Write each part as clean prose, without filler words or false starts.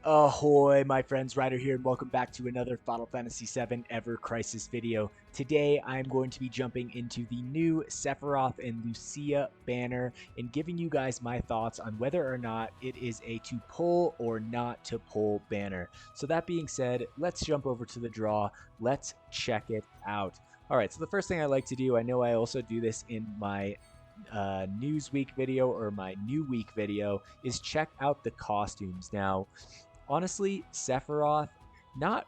Ahoy, my friends, Ryder here, and welcome back to another Final Fantasy VII Ever Crisis video. Today, I'm going to be jumping into the new Sephiroth and Lucia banner and giving you guys my thoughts on whether or not it is a to pull or not to pull banner. So that being said, let's jump over to the draw. Let's check it out. All right, so the first thing I like to do, I know I also do this in my news week video or my new week video, is check out the costumes. Now, honestly, Sephiroth, not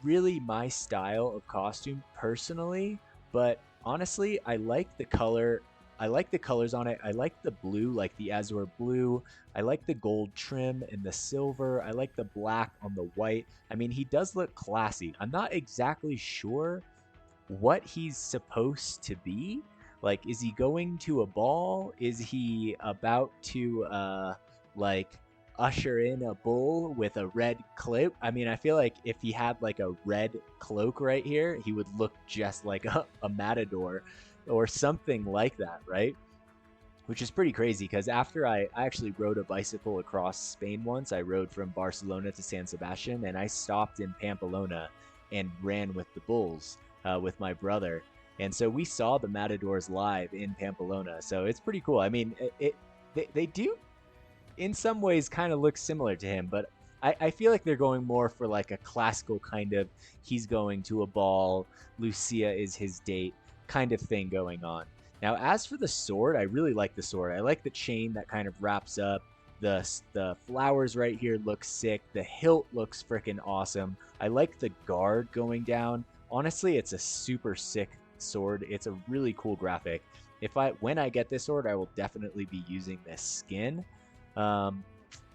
really my style of costume personally, but honestly, I like the color. I like the colors on it. I like the blue, like the azure blue. I like the gold trim and the silver. I like the black on the white. I mean, he does look classy. I'm not exactly sure what he's supposed to be. Like, is he going to a ball? Is he about to like usher in a bull with a red cloak? I mean, I feel like if he had like a red cloak right here, he would look just like a matador or something like that, right? Which is pretty crazy because after I actually rode a bicycle across Spain once. I rode from Barcelona to San Sebastian, and I stopped in Pamplona and ran with the bulls with my brother. And so we saw the matadors live in Pamplona. So it's pretty cool. I mean, they do in some ways kind of look similar to him, but I feel like they're going more for like a classical kind of he's going to a ball, Lucia is his date kind of thing going on. Now, as for the sword, I really like the sword. I like the chain that kind of wraps up. The flowers right here look sick. The hilt looks freaking awesome. I like the guard going down. Honestly, it's a super sick sword. It's a really cool graphic. When I get this sword, I will definitely be using this skin. Um,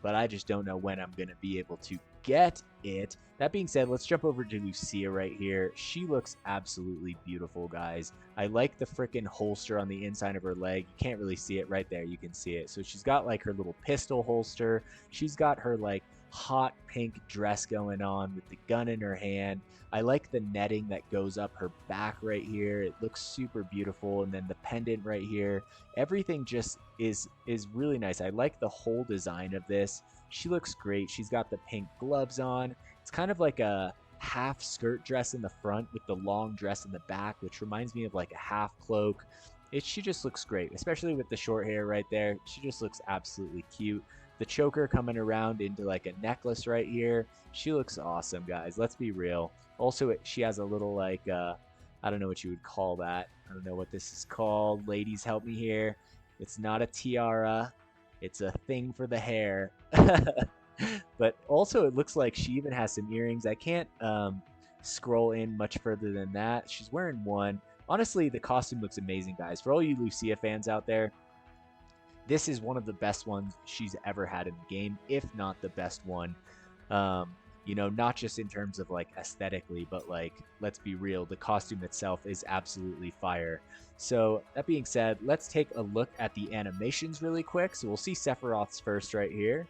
but I just don't know when I'm going to be able to get it. That being said, let's jump over to Lucia right here. She looks absolutely beautiful, guys. I like the freaking holster on the inside of her leg. You can't really see it right there. You can see it. So she's got like her little pistol holster. She's got her like hot pink dress going on with the gun in her hand. I like the netting that goes up her back right here. It looks super beautiful. And then the pendant right here. Everything just is really nice. I like the whole design of this. She looks great. She's got the pink gloves on. It's kind of like a half skirt dress in the front with the long dress in the back, which reminds me of like a half cloak. She just looks great, especially with the short hair right there. She just looks absolutely cute. The choker coming around into like a necklace right here. She looks awesome, guys. Let's be real. Also, she has a little like, I don't know what you would call that. I don't know what this is called. Ladies, help me here. It's not a tiara. It's a thing for the hair. But also, it looks like she even has some earrings. I can't scroll in much further than that. She's wearing one. Honestly, the costume looks amazing, guys. For all you Lucia fans out there, this is one of the best ones she's ever had in the game, if not the best one. Not just in terms of like aesthetically, but like, let's be real, the costume itself is absolutely fire. So that being said, let's take a look at the animations really quick. So we'll see Sephiroth's first right here.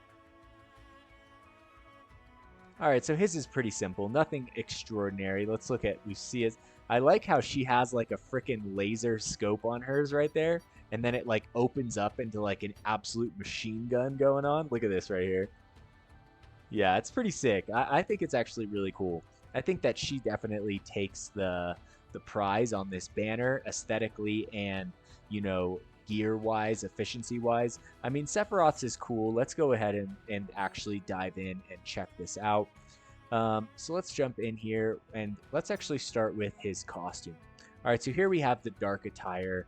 All right, so his is pretty simple, nothing extraordinary. Let's look at Lucia's. I like how she has like a freaking laser scope on hers right there, and then it like opens up into like an absolute machine gun going on. Look at this right here. Yeah, it's pretty sick. I think it's actually really cool. I think that she definitely takes the prize on this banner aesthetically and, gear wise, efficiency wise. I mean, Sephiroth's is cool. Let's go ahead and actually dive in and check this out. So let's jump in here and let's actually start with his costume. All right, so here we have the dark attire.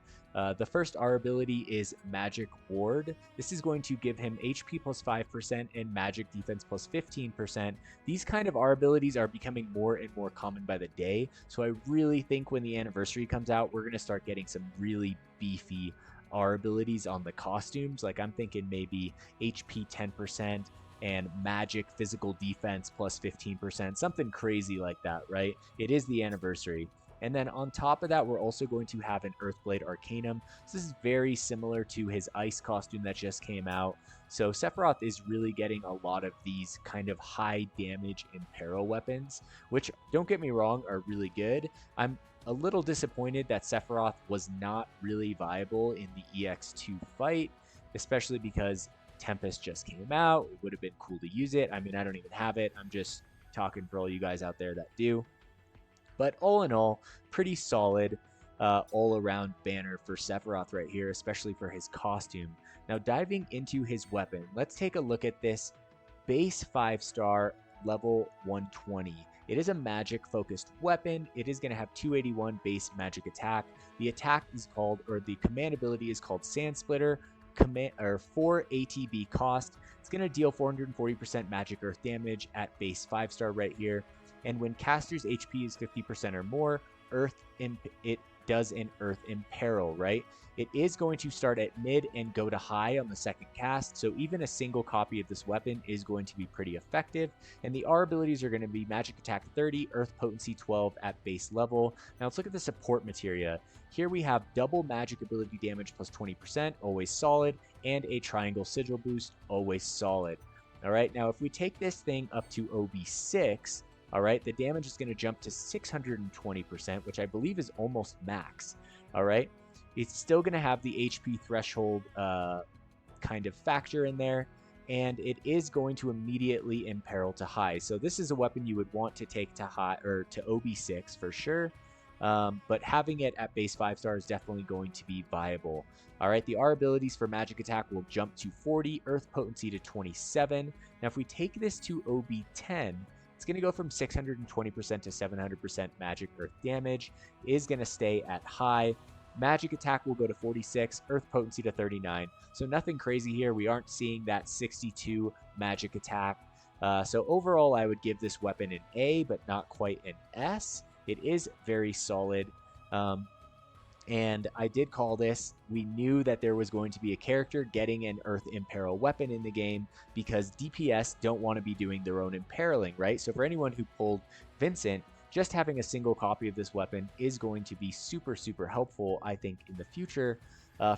The first R ability is Magic Ward. This is going to give him HP plus 5% and magic defense plus 15%. These kind of R abilities are becoming more and more common by the day. So I really think when the anniversary comes out, we're going to start getting some really beefy R abilities on the costumes. Like I'm thinking maybe HP 10% and magic physical defense plus 15%, something crazy like that, right? It is the anniversary. And then on top of that, we're also going to have an Earthblade Arcanum. So this is very similar to his ice costume that just came out. So Sephiroth is really getting a lot of these kind of high damage Imperial weapons, which, don't get me wrong, are really good. I'm a little disappointed that Sephiroth was not really viable in the EX2 fight, especially because Tempest just came out. It would have been cool to use it. I mean, I don't even have it. I'm just talking for all you guys out there that do. But all in all, pretty solid all-around banner for Sephiroth right here, especially for his costume. Now, diving into his weapon, let's take a look at this base 5-star level 120. It is a magic-focused weapon. It is going to have 281 base magic attack. The attack is called, or the command ability is called Sand Splitter, 4 ATB cost. It's going to deal 440% magic earth damage at base 5-star right here. And when caster's HP is 50% or more, it does an Earth Imperil, right? It is going to start at mid and go to high on the second cast, so even a single copy of this weapon is going to be pretty effective. And the R abilities are going to be Magic Attack 30, Earth Potency 12 at base level. Now let's look at the support materia. Here we have double magic ability damage plus 20%, always solid, and a triangle sigil boost, always solid. All right, now if we take this thing up to OB6, all right, the damage is going to jump to 620%, which I believe is almost max. All right, it's still going to have the HP threshold kind of factor in there, and it is going to immediately imperil to high. So this is a weapon you would want to take to high or to OB6 for sure. But having it at base 5-star is definitely going to be viable. All right, the R abilities for magic attack will jump to 40, Earth Potency to 27. Now, if we take this to OB10, it's going to go from 620% to 700% magic earth damage. It is going to stay at high. Magic attack will go to 46, Earth Potency to 39. So nothing crazy here. We aren't seeing that 62 magic attack. So overall, I would give this weapon an A, but not quite an S. It is very solid. And I did call this. We knew that there was going to be a character getting an Earth Imperil weapon in the game because DPS don't want to be doing their own imperiling, right? So for anyone who pulled Vincent, just having a single copy of this weapon is going to be super, super helpful, I think, in the future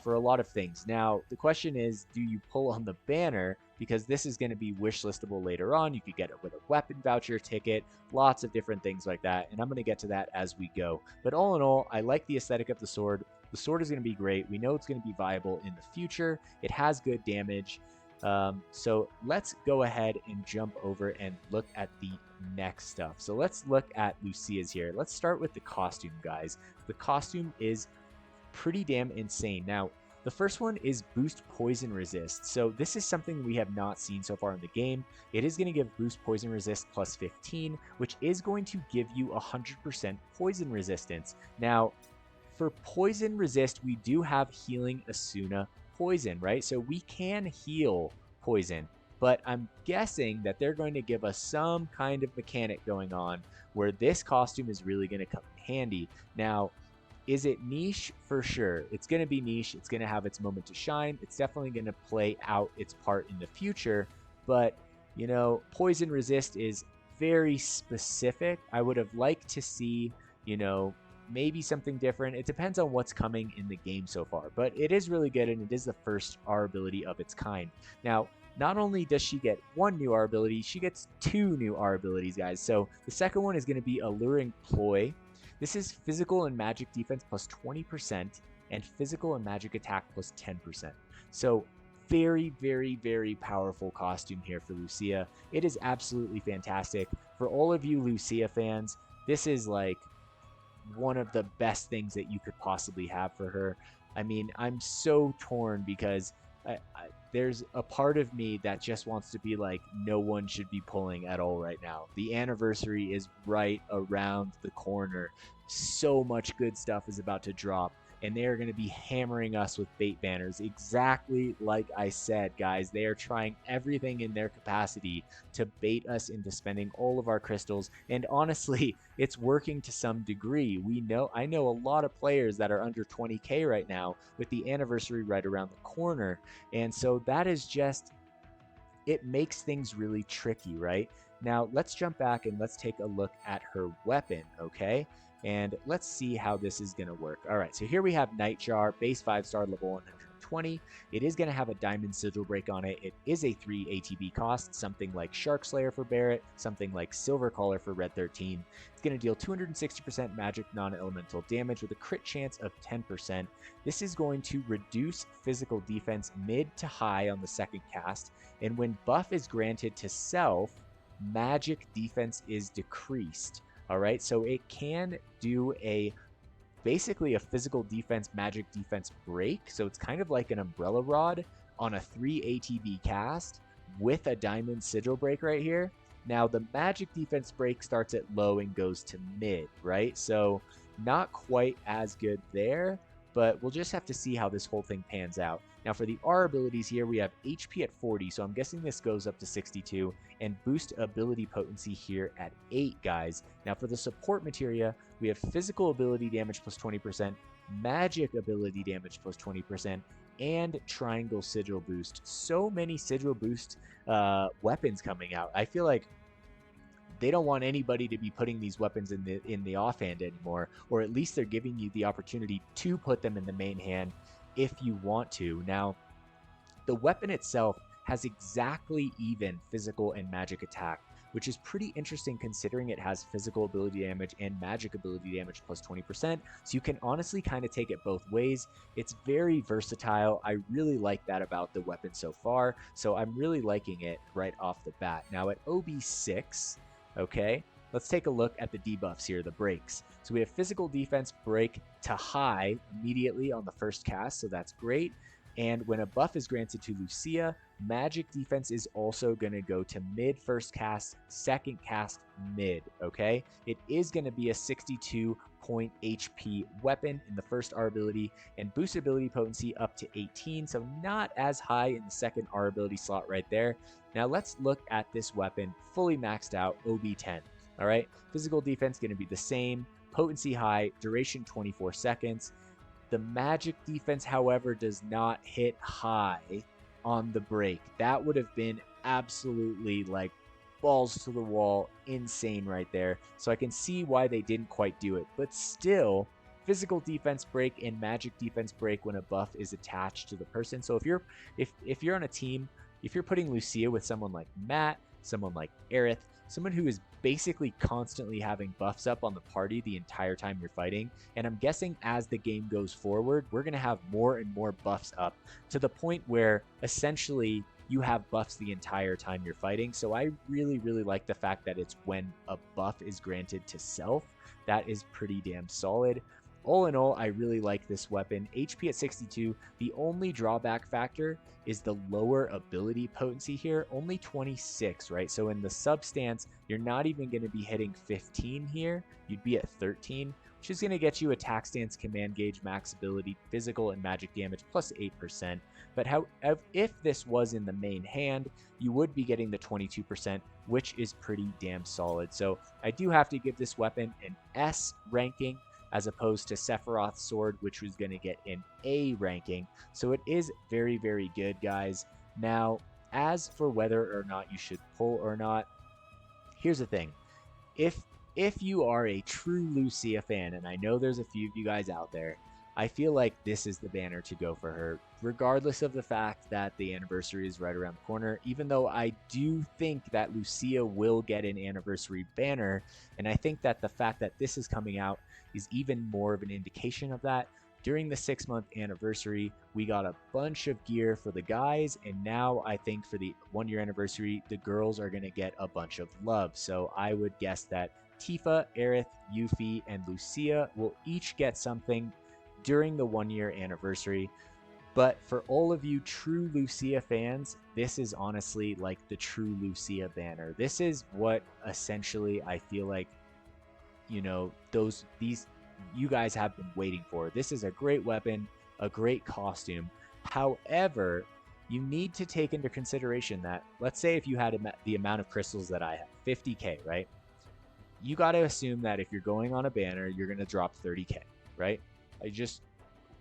for a lot of things. Now, the question is, do you pull on the banner? Because this is going to be wishlistable later on. You could get it with a weapon voucher ticket, lots of different things like that. And I'm going to get to that as we go. But all in all, I like the aesthetic of the sword. The sword is going to be great. We know it's going to be viable in the future. It has good damage. So let's go ahead and jump over and look at the next stuff. So let's look at Lucia's here. Let's start with the costume, guys. The costume is pretty damn insane. Now, the first one is boost poison resist. So this is something we have not seen so far in the game. It is going to give boost poison resist plus 15, which is going to give you 100% poison resistance. Now, for poison resist, we do have healing Asuna poison, right? So we can heal poison, but I'm guessing that they're going to give us some kind of mechanic going on where this costume is really going to come in handy. Now, is it niche? For sure. It's going to be niche. It's going to have its moment to shine. It's definitely going to play out its part in the future. But, you know, poison resist is very specific. I would have liked to see, you know, maybe something different. It depends on what's coming in the game so far. But it is really good, and it is the first R ability of its kind. Now, not only does she get one new R ability, she gets two new R abilities, guys. So the second one is going to be Alluring Ploy. This is physical and magic defense plus 20% and physical and magic attack plus 10%. So very, very, very powerful costume here for Lucia. It is absolutely fantastic. For all of you Lucia fans, this is like one of the best things that you could possibly have for her. I mean, I'm so torn because there's a part of me that just wants to be like, no one should be pulling at all right now. The anniversary is right around the corner. So much good stuff is about to drop, and they are going to be hammering us with bait banners, exactly like I said, guys. They are trying everything in their capacity to bait us into spending all of our crystals, and honestly, it's working to some degree. I know a lot of players that are under 20k right now with the anniversary right around the corner, and so that is just, it makes things really tricky, right? Now, let's jump back and let's take a look at her weapon, okay? And let's see how this is going to work. All right, so here we have Nightjar, base 5-star, level 20. It is going to have a diamond sigil break on it. It is a 3 ATB cost, something like Shark Slayer for Barret, something like Silver Collar for Red 13. It's going to deal 260% magic non-elemental damage with a crit chance of 10%. This is going to reduce physical defense mid to high on the second cast, and when buff is granted to self, magic defense is decreased. All right, so it can do basically a physical defense, magic defense break. So it's kind of like an umbrella rod on a 3 ATB cast with a diamond sigil break right here. Now the magic defense break starts at low and goes to mid, right? So not quite as good there, but we'll just have to see how this whole thing pans out. Now for the R abilities here, we have HP at 40, so I'm guessing this goes up to 62, and boost ability potency here at 8, guys. Now for the support materia, we have physical ability damage plus 20%, magic ability damage plus 20%, and triangle sigil boost. So many sigil boost weapons coming out. I feel like they don't want anybody to be putting these weapons in the offhand anymore, or at least they're giving you the opportunity to put them in the main hand if you want to. Now, the weapon itself has exactly even physical and magic attack, which is pretty interesting considering it has physical ability damage and magic ability damage plus 20%. So you can honestly kind of take it both ways. It's very versatile. I really like that about the weapon so far. So I'm really liking it right off the bat. Now at OB6, okay, let's take a look at the debuffs here, the breaks. So we have physical defense break to high immediately on the first cast, so that's great. And when a buff is granted to Lucia, magic defense is also going to go to mid first cast, second cast mid, okay? It is going to be a 62 point HP weapon in the first R ability, and boost ability potency up to 18, so not as high in the second R ability slot right there. Now let's look at this weapon fully maxed out, OB10, all right? Physical defense going to be the same, potency high, duration 24 seconds. The magic defense, however, does not hit high on the break. That would have been absolutely like balls to the wall, insane right there. So I can see why they didn't quite do it. But still, physical defense break and magic defense break when a buff is attached to the person. So if you're on a team, if you're putting Lucia with someone like Matt, someone like Aerith, someone who is basically constantly having buffs up on the party the entire time you're fighting, and I'm guessing as the game goes forward, we're going to have more and more buffs up to the point where essentially you have buffs the entire time you're fighting. So I really, really like the fact that it's when a buff is granted to self. That is pretty damn solid. All in all, I really like this weapon. HP at 62. The only drawback factor is the lower ability potency here, only 26, right? So in the sub stance, you're not even going to be hitting 15 here. You'd be at 13, which is going to get you attack stance, command gauge, max ability, physical, and magic damage plus 8%. But if this was in the main hand, you would be getting the 22%, which is pretty damn solid. So I do have to give this weapon an S ranking, as opposed to Sephiroth's sword, which was going to get an A ranking. So it is very, very good, guys. Now, as for whether or not you should pull or not, here's the thing. If you are a true Lucia fan, and I know there's a few of you guys out there, I feel like this is the banner to go for her, regardless of the fact that the anniversary is right around the corner, even though I do think that Lucia will get an anniversary banner, and I think that the fact that this is coming out is even more of an indication of that. During the 6-month anniversary, we got a bunch of gear for the guys, and now I think for the 1-year anniversary, the girls are going to get a bunch of love. So I would guess that Tifa, Aerith, Yuffie, and Lucia will each get something during the 1-year anniversary. But for all of you true Lucia fans, this is honestly like the true Lucia banner. This is what essentially I feel like, you know, you guys have been waiting for. This is a great weapon, a great costume. However, you need to take into consideration that, let's say if you had the amount of crystals that I have, 50k, right? You got to assume that if you're going on a banner, you're going to drop 30k, right? I just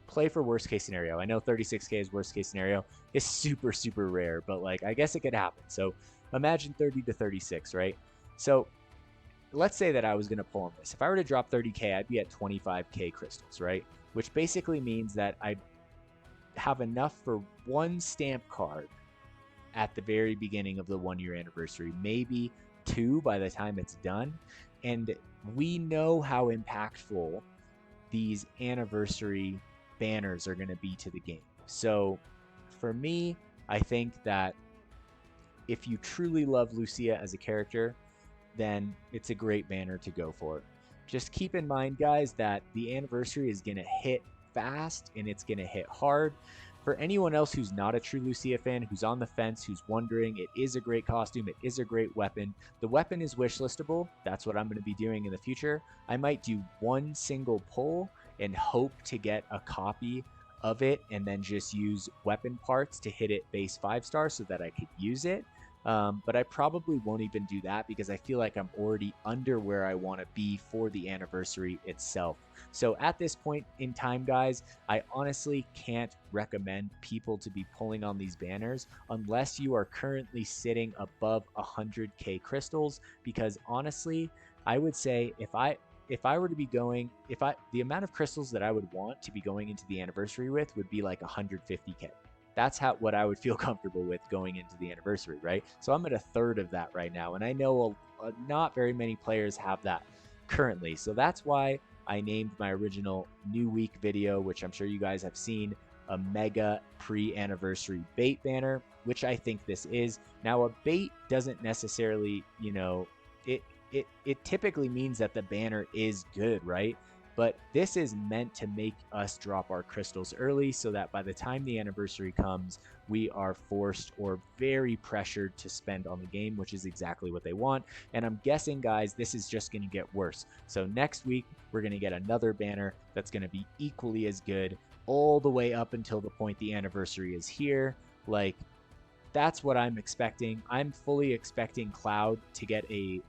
play for worst case scenario. I know 36k is worst case scenario. It's super, super rare, but like, I guess it could happen. So imagine 30 to 36, right? So let's say that I was going to pull on this. If I were to drop 30k, I'd be at 25k crystals, right? Which basically means that have enough for one stamp card at the very beginning of the 1 year anniversary, maybe two by the time it's done. And we know how impactful these anniversary banners are going to be to the game. So for me, I think that if you truly love Lucia as a character, then it's a great banner to go for. Just keep in mind, guys, that the anniversary is going to hit fast and it's going to hit hard. For anyone else who's not a true Lucia fan, who's on the fence, who's wondering, it is a great costume, it is a great weapon. The weapon is wishlistable. That's what I'm going to be doing in the future. I might do one single pull and hope to get a copy of it and then just use weapon parts to hit it base 5-star so that I could use it. But I probably won't even do that because I feel like I'm already under where I want to be for the anniversary itself. So at this point in time, guys, I honestly can't recommend people to be pulling on these banners unless you are currently sitting above 100k crystals, because honestly, I would say if I were to be going, the amount of crystals that I would want to be going into the anniversary with would be like 150k. That's what I would feel comfortable with going into the anniversary, right? So I'm at a third of that right now, and I know not very many players have that currently. So that's why I named my original New Week video, which I'm sure you guys have seen, a mega pre-anniversary bait banner, which I think this is. Now, a bait doesn't necessarily, it typically means that the banner is good, right? But this is meant to make us drop our crystals early so that by the time the anniversary comes, we are forced or very pressured to spend on the game, which is exactly what they want. And I'm guessing, guys, this is just going to get worse. So next week, we're going to get another banner that's going to be equally as good all the way up until the point the anniversary is here. Like, that's what I'm expecting. I'm fully expecting Cloud to get a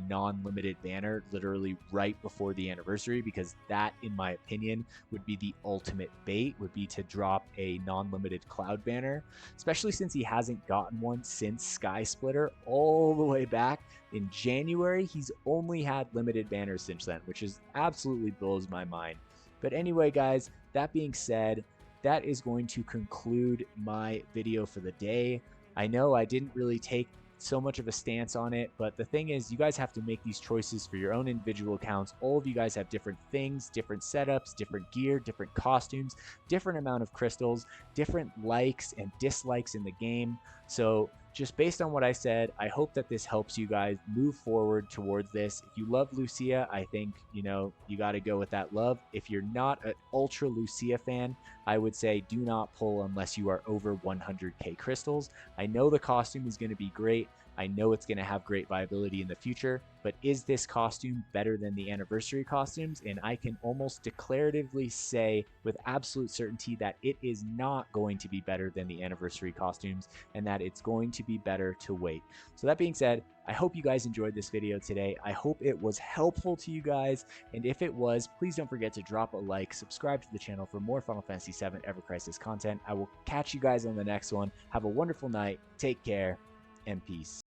non-limited banner literally right before the anniversary, because that, in my opinion, would be the ultimate bait, would be to drop a non-limited Cloud banner, especially since he hasn't gotten one since Sky Splitter all the way back in January. He's only had limited banners since then, which is absolutely blows my mind. But anyway, guys, that being said, that is going to conclude my video for the day. I know I didn't really take so much of a stance on it, but the thing is, you guys have to make these choices for your own individual accounts. All of you guys have different things, different setups, different gear, different costumes, different amount of crystals, different likes and dislikes in the game. So just based on what I said, I hope that this helps you guys move forward towards this. If you love Lucia, I think, you got to go with that love. If you're not an ultra Lucia fan, I would say do not pull unless you are over 100k crystals. I know the costume is going to be great. I know it's going to have great viability in the future, but is this costume better than the anniversary costumes? And I can almost declaratively say with absolute certainty that it is not going to be better than the anniversary costumes, and that it's going to be better to wait. So that being said, I hope you guys enjoyed this video today. I hope it was helpful to you guys, and if it was, please don't forget to drop a like, subscribe to the channel for more Final Fantasy VII Ever Crisis content. I will catch you guys on the next one. Have a wonderful night, take care, and peace.